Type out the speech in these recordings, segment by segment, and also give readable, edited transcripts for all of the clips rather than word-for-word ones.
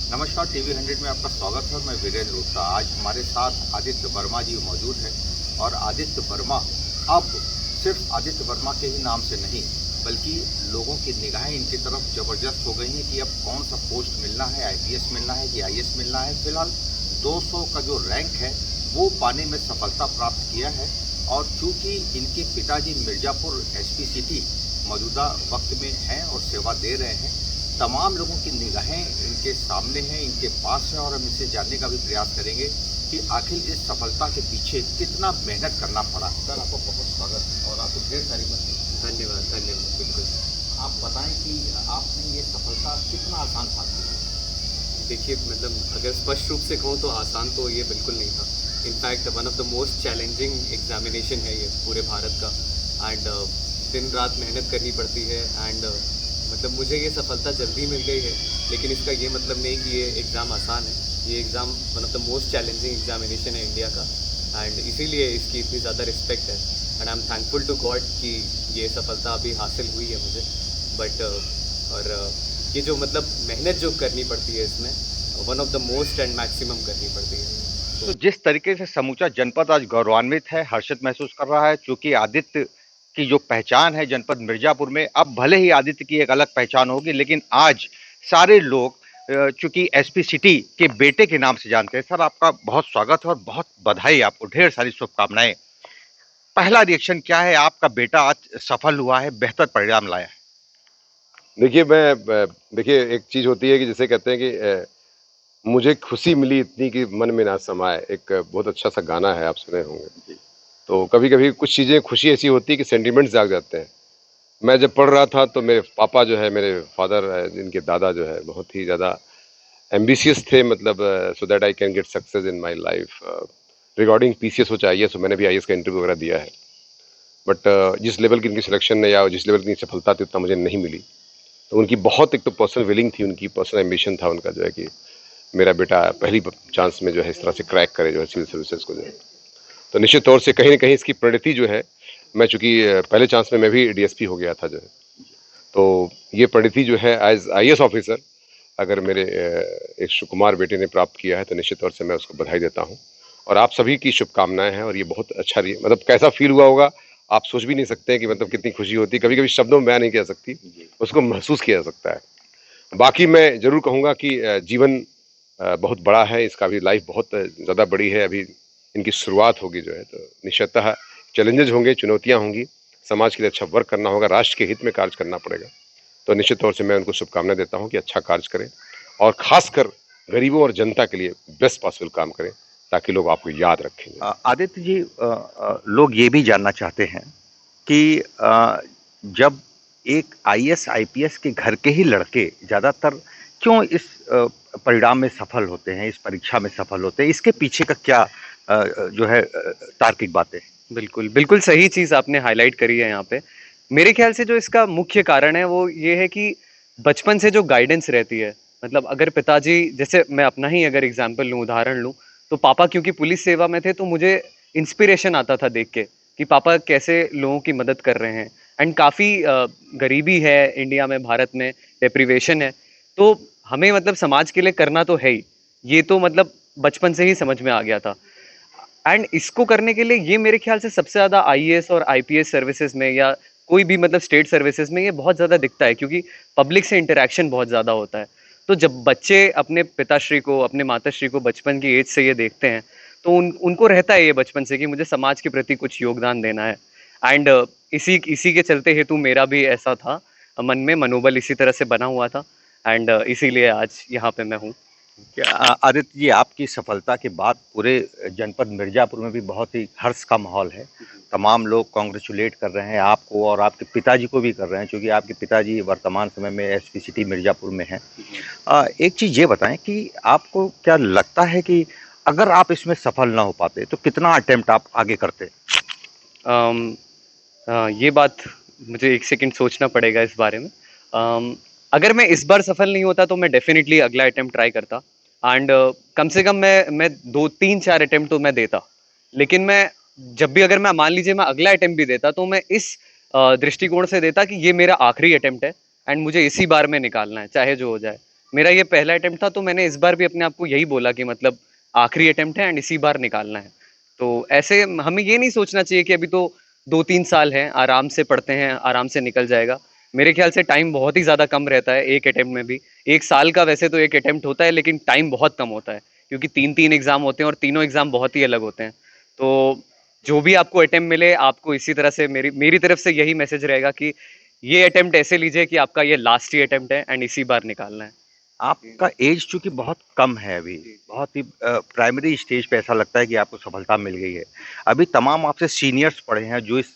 नमस्कार, टीवी 100 में आपका स्वागत है। मैं वीरेंद्र गुप्ता। आज हमारे साथ आदित्य वर्मा जी मौजूद हैं और आदित्य वर्मा अब सिर्फ आदित्य वर्मा के ही नाम से नहीं, बल्कि लोगों की निगाहें इनकी तरफ जबरदस्त हो गई हैं कि अब कौन सा पोस्ट मिलना है, आईपीएस मिलना है कि आईएएस मिलना है। फिलहाल 200 का जो रैंक है वो पाने में सफलता प्राप्त किया है और चूंकि इनके पिताजी मिर्जापुर एसपी सिटी मौजूदा वक्त में हैं और सेवा दे रहे हैं, तमाम लोगों की निगाहें इनके सामने हैं, इनके पास है और हम इसे जानने का भी प्रयास करेंगे कि आखिर इस सफलता के पीछे कितना मेहनत करना पड़ा। सर, आपको बहुत स्वागत और आपको ढेर सारी बधाई। धन्यवाद धन्यवाद। बिल्कुल। आप बताएं कि आपने ये सफलता कितना आसान हासिल की? देखिए, मतलब अगर स्पष्ट रूप से कहूँ तो आसान तो ये बिल्कुल नहीं था। In fact one of the most challenging examination है ये पूरे भारत का। एंड दिन रात मेहनत करनी पड़ती है। एंड मतलब मुझे ये सफलता जल्दी मिल गई है, लेकिन इसका ये मतलब नहीं कि ये एग्ज़ाम आसान है। ये exam one of the most challenging examination है इंडिया का। एंड इसीलिए इसकी इतनी ज़्यादा रिस्पेक्ट है। And I am thankful to God कि ये सफलता अभी हासिल हुई है मुझे। बट और ये जो मतलब मेहनत जो करनी पड़ती है इसमें, one of the most and maximum करनी पड़ती है। तो जिस तरीके से समूचा जनपद आज गौरवान्वित है, हर्षित महसूस कर रहा है, क्योंकि आदित्य की जो पहचान है जनपद मिर्जापुर में, अब भले ही आदित्य की एक अलग पहचान होगी, लेकिन आज सारे लोग चूंकि एसपी सिटी के बेटे के नाम से जानते हैं। सर, आपका बहुत स्वागत है और बहुत बधाई, आपको ढेर सारी शुभकामनाएं। पहला रिएक्शन क्या है? आपका बेटा आज सफल हुआ है, बेहतर परिणाम लाया है। देखिए, देखिए, एक चीज होती है कि जैसे कहते हैं कि मुझे खुशी मिली इतनी कि मन में ना समाए। एक बहुत अच्छा सा गाना है, आप सुने होंगे। तो कभी कभी कुछ चीजें खुशी ऐसी होती है कि सेंटिमेंट्स जाग जाते हैं। मैं जब पढ़ रहा था तो मेरे पापा जो है, मेरे फादर, जिनके दादा जो है बहुत ही ज्यादा एम्बिशियस थे, मतलब so that I can get success in my life regarding PCS हो चाहे आईएएस हो। मैंने भी आईएएस का इंटरव्यू वगैरह दिया है, बट जिस लेवल की इनकी सिलेक्शन है या जिस लेवल की सफलता थी उतना मुझे नहीं मिली। तो उनकी बहुत एक तो पर्सनल विलिंग थी, उनकी पर्सनल एम्बिशन था उनका जो है कि मेरा बेटा पहली चांस में जो है इस तरह से क्रैक करे जो है सिविल सर्विसेज को जो है। तो निश्चित तौर से कहीं ना कहीं इसकी परिणति जो है, मैं चूंकि पहले चांस में मैं भी डीएसपी हो गया था जो है, तो ये परिणति जो है एज आईएएस ऑफिसर अगर मेरे एक सुकुमार बेटे ने प्राप्त किया है तो निश्चित तौर से मैं उसको बधाई देता हूँ और आप सभी की शुभकामनाएं हैं। और ये बहुत अच्छा रही, मतलब कैसा फील हुआ होगा आप सोच भी नहीं सकते हैं कि मतलब कितनी खुशी होती है। कभी कभी शब्दों में बयान नहीं किया सकती, उसको महसूस किया जा सकता है। बाकी मैं जरूर कहूंगा कि जीवन बहुत बड़ा है, इसका भी लाइफ बहुत ज़्यादा बड़ी है। अभी इनकी शुरुआत होगी जो है, तो निश्चितः चैलेंजेस होंगे, चुनौतियां होंगी। समाज के लिए अच्छा वर्क करना होगा, राष्ट्र के हित में कार्य करना पड़ेगा। तो निश्चित तौर से मैं उनको शुभकामनाएं देता हूं कि अच्छा कार्य करें और खासकर गरीबों और जनता के लिए बेस्ट पॉसिबल काम करें ताकि लोग आपको याद रखेंगे। आदित्य जी, लोग ये भी जानना चाहते हैं कि जब एक आईएएस आईपीएस के घर के ही लड़के ज़्यादातर क्यों इस परिणाम में सफल होते हैं, इस परीक्षा में सफल होते हैं, इसके पीछे का क्या जो है तार्किक बातें? बिल्कुल बिल्कुल सही चीज़ आपने हाईलाइट करी है यहाँ पे। मेरे ख्याल से जो इसका मुख्य कारण है वो ये है कि बचपन से जो गाइडेंस रहती है, मतलब अगर पिताजी, जैसे मैं अपना ही अगर एग्जाम्पल लूँ, उदाहरण लूँ, तो पापा क्योंकि पुलिस सेवा में थे तो मुझे इंस्पिरेशन आता था देख के कि पापा कैसे लोगों की मदद कर रहे हैं। एंड काफ़ी गरीबी है इंडिया में, भारत में डेप्रिवेशन है। तो हमें मतलब समाज के लिए करना तो है ही, ये तो मतलब बचपन से ही समझ में आ गया था। एंड इसको करने के लिए ये मेरे ख्याल से सबसे ज़्यादा आईएएस और आईपीएस सर्विसेज में या कोई भी मतलब स्टेट सर्विसेज में ये बहुत ज़्यादा दिखता है, क्योंकि पब्लिक से इंटरेक्शन बहुत ज़्यादा होता है। तो जब बच्चे अपने पिताश्री को, अपने माताश्री को बचपन की एज से ये देखते हैं, तो उनको रहता है ये बचपन से कि मुझे समाज के प्रति कुछ योगदान देना है। एंड इसी इसी के चलते हेतु मेरा भी ऐसा था, मन में मनोबल इसी तरह से बना हुआ था। एंड इसीलिए आज यहाँ पे मैं हूँ। क्या आदित्य जी, आपकी सफलता के बाद पूरे जनपद मिर्जापुर में भी बहुत ही हर्ष का माहौल है। तमाम लोग कॉन्ग्रेचुलेट कर रहे हैं आपको और आपके पिताजी को भी कर रहे हैं, क्योंकि आपके पिताजी वर्तमान समय में एसपी सिटी मिर्जापुर में हैं। एक चीज़ ये बताएं कि आपको क्या लगता है कि अगर आप इसमें सफल ना हो पाते तो कितना अटेम्प्ट आप आगे करते? अम, ये बात मुझे एक सेकंड सोचना पड़ेगा इस बारे में। अगर मैं इस बार सफल नहीं होता तो मैं डेफिनेटली अगला अटेम्प्ट ट्राई करता। एंड कम से कम मैं दो तीन चार अटेम्प्ट तो मैं देता। लेकिन मैं जब भी, अगर मैं मान लीजिए मैं अगला अटेम्प्ट भी देता, तो मैं इस दृष्टिकोण से देता कि ये मेरा आखिरी अटेम्प्ट है एंड मुझे इसी बार में निकालना है, चाहे जो हो जाए। मेरा ये पहला अटेम्प्ट था, तो मैंने इस बार भी अपने आप को यही बोला कि मतलब आखिरी अटेम्प्ट है एंड इसी बार निकालना है। तो ऐसे हमें ये नहीं सोचना चाहिए कि अभी तो 2-3 साल हैं, आराम से पढ़ते हैं, आराम से निकल जाएगा। मेरे ख्याल से टाइम बहुत ही ज़्यादा कम रहता है एक अटेम्प्ट में भी। 1 साल का वैसे तो एक अटेम्प्ट होता है, लेकिन टाइम बहुत कम होता है, क्योंकि 3-3 एग्ज़ाम होते हैं और तीनों एग्ज़ाम बहुत ही अलग होते हैं। तो जो भी आपको अटेम्प्ट मिले, आपको इसी तरह से मेरी मेरी तरफ से यही मैसेज रहेगा कि ये अटेम्प्ट ऐसे लीजिए कि आपका ये लास्ट ही अटेम्प्ट है एंड इसी बार निकालना है। आपका एज चूंकि बहुत कम है अभी, बहुत ही प्राइमरी स्टेज पे ऐसा लगता है कि आपको सफलता मिल गई है। अभी तमाम आपसे सीनियर्स पढ़े हैं जो इस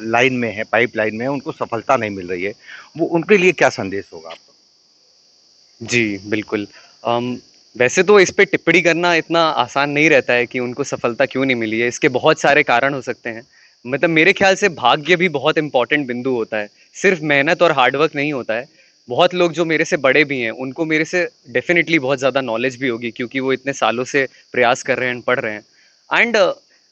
लाइन में है, पाइप लाइन में है, उनको सफलता नहीं मिल रही है, वो उनके लिए क्या संदेश होगा आपका? जी, बिल्कुल। वैसे तो इस पे टिप्पणी करना इतना आसान नहीं रहता है कि उनको सफलता क्यों नहीं मिली है, इसके बहुत सारे कारण हो सकते हैं। मतलब मेरे ख्याल से भाग्य भी बहुत इम्पोर्टेंट बिंदु होता है, सिर्फ मेहनत और हार्ड वर्क नहीं होता है। बहुत लोग जो मेरे से बड़े भी हैं, उनको मेरे से डेफ़िनिटली बहुत ज़्यादा नॉलेज भी होगी, क्योंकि वो इतने सालों से प्रयास कर रहे हैं, पढ़ रहे हैं। एंड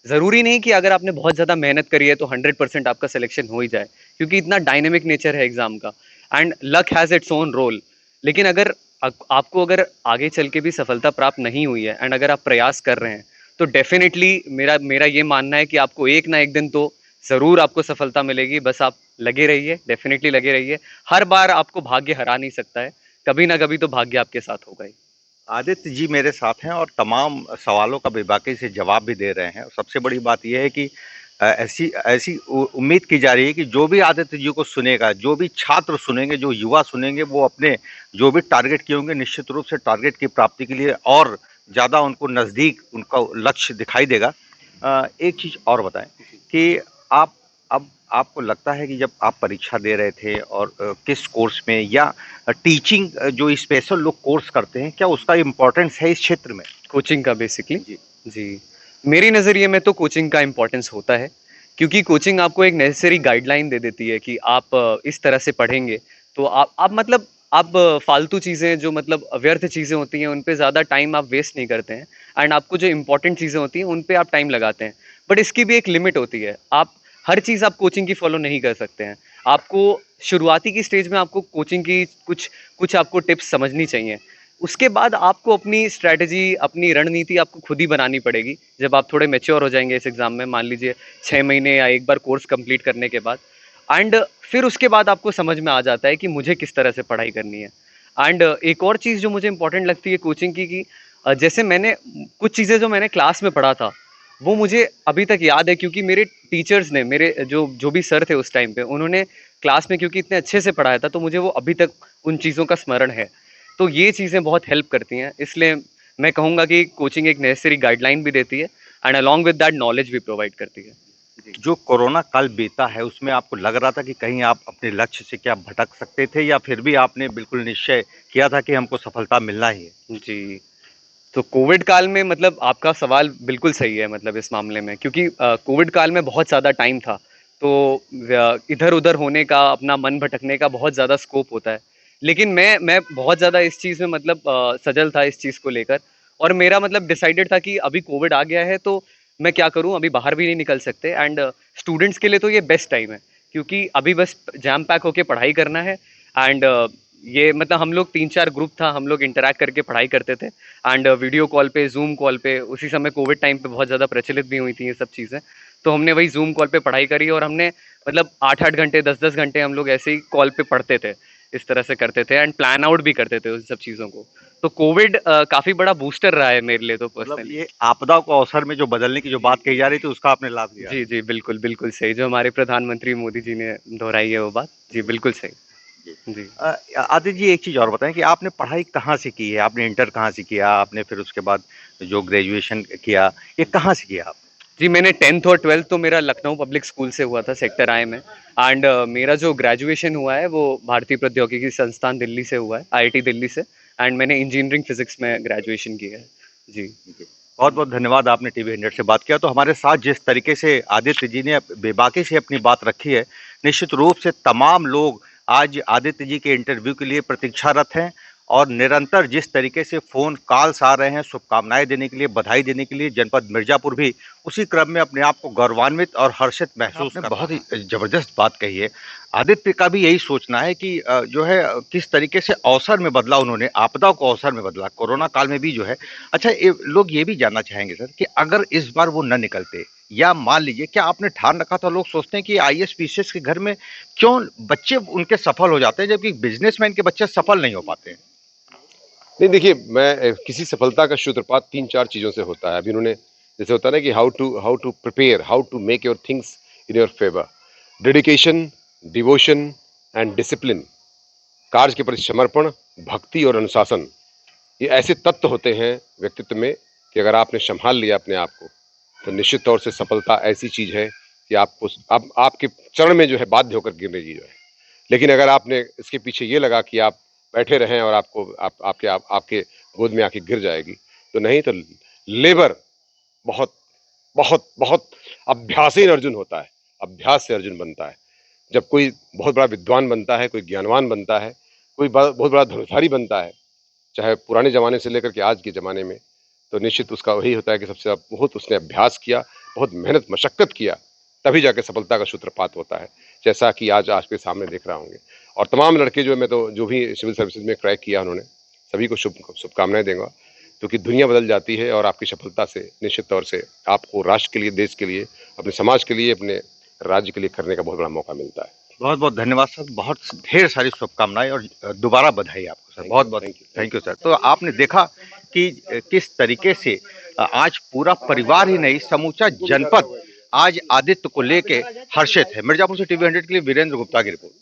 ज़रूरी नहीं कि अगर आपने बहुत ज़्यादा मेहनत करी है तो 100% आपका सिलेक्शन हो ही जाए, क्योंकि इतना डायनेमिक नेचर है एग्ज़ाम का and luck has its own role. लेकिन अगर आपको अगर आगे चल के भी सफलता प्राप्त नहीं हुई है एंड अगर आप प्रयास कर रहे हैं, तो डेफिनेटली मेरा मेरा ये मानना है कि आपको एक ना एक दिन तो ज़रूर आपको सफलता मिलेगी। बस आप लगे रहिए, डेफिनेटली लगे रहिए। हर बार आपको भाग्य हरा नहीं सकता है, कभी ना कभी तो भाग्य आपके साथ होगा ही। आदित्य जी मेरे साथ हैं और तमाम सवालों का बेबाकी से जवाब भी दे रहे हैं। और सबसे बड़ी बात यह है कि ऐसी ऐसी उम्मीद की जा रही है कि जो भी आदित्य जी को सुनेगा, जो भी छात्र सुनेंगे, जो युवा सुनेंगे, वो अपने जो भी टारगेट किए होंगे, निश्चित रूप से टारगेट की प्राप्ति के लिए और ज़्यादा उनको नज़दीक उनका लक्ष्य दिखाई देगा। एक चीज़ और बताएं कि आप अब आपको लगता है कि जब आप परीक्षा दे रहे थे और किस कोर्स में या टीचिंग जो स्पेशल लोग कोर्स करते हैं, क्या उसका इम्पोर्टेंस है इस क्षेत्र में? कोचिंग का बेसिकली। जी। जी, मेरी नज़रिए में तो कोचिंग का इम्पोर्टेंस होता है, क्योंकि कोचिंग आपको एक नेसेसरी गाइडलाइन दे देती है कि आप इस तरह से पढ़ेंगे तो आप मतलब आप फालतू चीज़ें जो मतलब व्यर्थ चीज़ें होती हैं उन पे ज़्यादा टाइम आप वेस्ट नहीं करते हैं एंड आपको जो इम्पोर्टेंट चीज़ें होती हैं उन पे आप टाइम लगाते हैं। बट इसकी भी एक लिमिट होती है, आप हर चीज़ आप कोचिंग की फॉलो नहीं कर सकते हैं। आपको शुरुआती की स्टेज में आपको कोचिंग की कुछ कुछ आपको टिप्स समझनी चाहिए। उसके बाद आपको अपनी स्ट्रैटेजी, अपनी रणनीति आपको खुद ही बनानी पड़ेगी। जब आप थोड़े मैच्योर हो जाएँगे इस एग्ज़ाम में, मान लीजिए 6 महीने या 1 बार कोर्स कंप्लीट करने के बाद एंड फिर उसके बाद आपको समझ में आ जाता है कि मुझे किस तरह से पढ़ाई करनी है। एंड एक और चीज़ जो मुझे इम्पोर्टेंट लगती है कोचिंग की कि जैसे मैंने कुछ चीज़ें जो मैंने क्लास में पढ़ा था, वो मुझे अभी तक याद है, क्योंकि मेरे टीचर्स ने, मेरे जो जो भी सर थे उस टाइम पे, उन्होंने क्लास में क्योंकि इतने अच्छे से पढ़ाया था, तो मुझे वो अभी तक उन चीज़ों का स्मरण है। तो ये चीज़ें बहुत हेल्प करती हैं, इसलिए मैं कहूँगा कि कोचिंग एक नेसेसरी गाइडलाइन भी देती है and along with that knowledge भी प्रोवाइड करती है। जो कोरोना काल बीता है उसमें आपको लग रहा था कि कहीं आप अपने लक्ष्य से क्या भटक सकते थे, या फिर भी आपने बिल्कुल निश्चय किया था कि हमको सफलता मिलना ही है? जी, तो कोविड काल में मतलब आपका सवाल बिल्कुल सही है मतलब इस मामले में, क्योंकि कोविड काल में बहुत ज़्यादा टाइम था, तो इधर-उधर होने का, अपना मन भटकने का बहुत ज़्यादा स्कोप होता है। लेकिन मैं बहुत ज़्यादा इस चीज़ में मतलब सजल था इस चीज़ को लेकर, और मेरा मतलब डिसाइडेड था कि अभी कोविड आ गया है तो मैं क्या करूँ, अभी बाहर भी नहीं निकल सकते एंड स्टूडेंट्स के लिए तो ये बेस्ट टाइम है, क्योंकि अभी बस जैम पैक होके पढ़ाई करना है एंड ये मतलब हम लोग 3-4 ग्रुप था, हम लोग इंटरैक्ट करके पढ़ाई करते थे एंड वीडियो कॉल पे, ज़ूम कॉल पे, उसी समय कोविड टाइम पे बहुत ज़्यादा प्रचलित भी हुई थी ये सब चीज़ें। तो हमने वही ज़ूम कॉल पे पढ़ाई करी और हमने मतलब 8-8 घंटे, 10-10 घंटे हम लोग ऐसे ही कॉल पे पढ़ते थे। इस तरह से करते थे एंड प्लान आउट भी करते थे उन सब चीज़ों को। तो कोविड काफ़ी बड़ा बूस्टर रहा है मेरे लिए तो मतलब पर्सनली। ये आपदा को अवसर में जो बदलने की जो बात कही जा रही थी उसका आपने लाभ लिया। जी, जी, बिल्कुल, बिल्कुल सही। जो हमारे प्रधानमंत्री मोदी जी ने दोहराई है वो बात। जी, बिल्कुल सही। जी। आदित्य जी एक चीज़ और बताएं कि आपने पढ़ाई कहाँ से की है? आपने इंटर कहाँ से किया? आपने फिर उसके बाद जो ग्रेजुएशन किया, ये कहाँ से किया आपने? जी, मैंने 10th और 12th तो मेरा लखनऊ पब्लिक स्कूल से हुआ था, सेक्टर आई में एंड मेरा जो ग्रेजुएशन हुआ है वो भारतीय प्रौद्योगिकी संस्थान दिल्ली से हुआ है, आईआईटी दिल्ली से एंड मैंने इंजीनियरिंग फिजिक्स में ग्रेजुएशन किया है। जी। बहुत बहुत धन्यवाद, आपने टीवी 100 से बात किया। तो हमारे साथ जिस तरीके से आदित्य जी ने बेबाकी से अपनी बात रखी है, निश्चित रूप से तमाम लोग आज आदित्य जी के इंटरव्यू के लिए प्रतीक्षारत हैं और निरंतर जिस तरीके से फोन कॉल्स आ रहे हैं शुभकामनाएं देने के लिए, बधाई देने के लिए, जनपद मिर्जापुर भी उसी क्रम में अपने आप को गौरवान्वित और हर्षित महसूस कर बहुत ही जबरदस्त बात कही है। आदित्य का भी यही सोचना है कि जो है किस तरीके से अवसर में बदला उन्होंने, आपदा को अवसर में बदला, कोरोना काल में भी जो है। अच्छा, लोग ये भी जानना चाहेंगे सर कि अगर इस बार वो न निकलते, या मान लीजिए क्या आपने ठान रखा था, लोग सोचते हैं कि आईएएस पीसीएस के घर में क्यों बच्चे उनके सफल हो जाते हैं जबकि बिजनेसमैन के बच्चे सफल नहीं हो पाते हैं। नहीं, देखिए, मैं किसी सफलता का सूत्रपात 3-4 चीज़ों से होता है। अभी उन्होंने जैसे होता है ना कि how to prepare, how to make your things in your favour. Dedication, devotion and discipline, कार्य के प्रति समर्पण, भक्ति और अनुशासन, ये ऐसे तत्व होते हैं व्यक्तित्व में कि अगर आपने संभाल लिया अपने आप को, तो निश्चित तौर से सफलता ऐसी चीज़ है कि आपको आपके चरण में जो है बाध्य होकर गिरने की जो है। लेकिन अगर आपने इसके पीछे ये लगा कि आप बैठे रहें और आपके गोद में आके गिर जाएगी, तो नहीं, तो लेबर बहुत बहुत बहुत अभ्यासीन अर्जुन होता है, अभ्यास से अर्जुन बनता है। जब कोई बहुत बड़ा विद्वान बनता है, कोई ज्ञानवान बनता है, कोई बहुत बड़ा धनुर्धारी बनता है, चाहे पुराने ज़माने से लेकर के आज के ज़माने में, तो निश्चित उसका वही होता है कि सबसे बहुत उसने अभ्यास किया, बहुत मेहनत मशक्कत किया, तभी जाके सफलता का सूत्रपात होता है, जैसा कि आज आपके सामने देख रहा होंगे। और तमाम लड़के जो भी सिविल सर्विसेज में क्रैक किया उन्होंने, सभी को शुभकामनाएं देंगे, क्योंकि दुनिया बदल जाती है और आपकी सफलता से निश्चित तौर से आपको राष्ट्र के लिए, देश के लिए, अपने समाज के लिए, अपने राज्य के लिए करने का बहुत बड़ा मौका मिलता है। बहुत बहुत धन्यवाद सर, बहुत ढेर सारी शुभकामनाएं और दोबारा बधाई आपको सर, बहुत बहुत थैंक यू सर। तो आपने देखा कि किस तरीके से आज पूरा परिवार ही नहीं, समूचा जनपद आज आदित्य को लेके हर्षित है। मिर्जापुर से टीवी 100 के लिए वीरेंद्र गुप्ता की रिपोर्ट।